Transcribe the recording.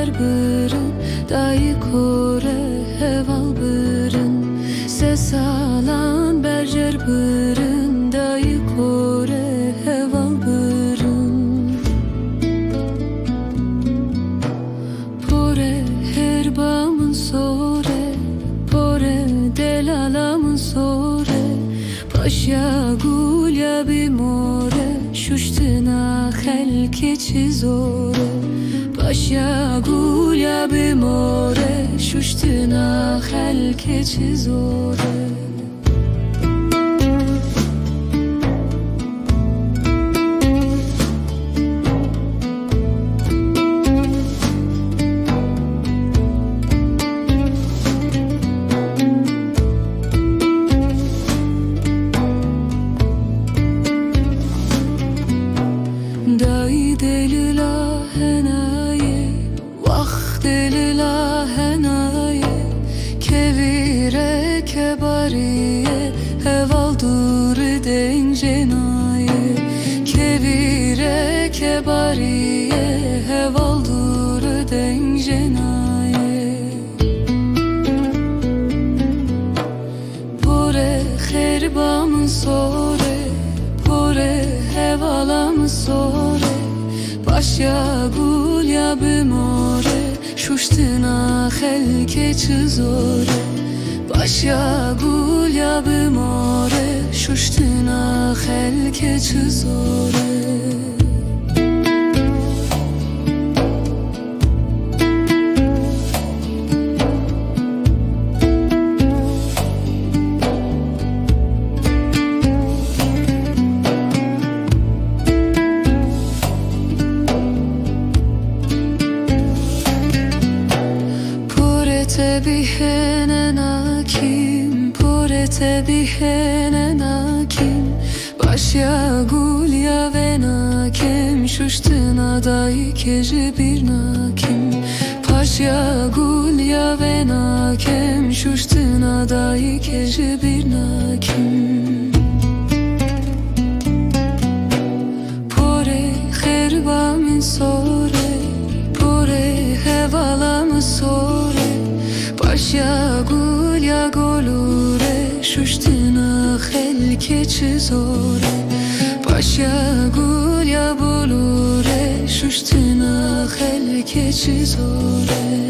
berjer bırın dayı kore heval bırın ses alan berjer bırın dayı kore heval bırın pore herbamın sore pore delalamın sore paşa gulya bimore şuştina xelke çizore paşa gulya bimore şuştina xelke çizore Dayı deli la henaye vah deli la henaye kevire kebariye heval dur dencenaye kevire kebariye heval dur dencenaye pore herbamın sore pore hevalamın sore paşa gulya bimore şuştina xelke çizore paşa gulya bimore şuştina xelke çizore Tebihene nakim, pore tebihene nakim Başya gulya ve nakim Şuştina dayı kece bir nakim Paşya gulya ve nakim Şuştina dayı kece bir nakim Pore herbamin sore Pore hevalamı sore paşa gulya golure şuştina xelke çizore paşa gulya bolure şuştina xelke çizore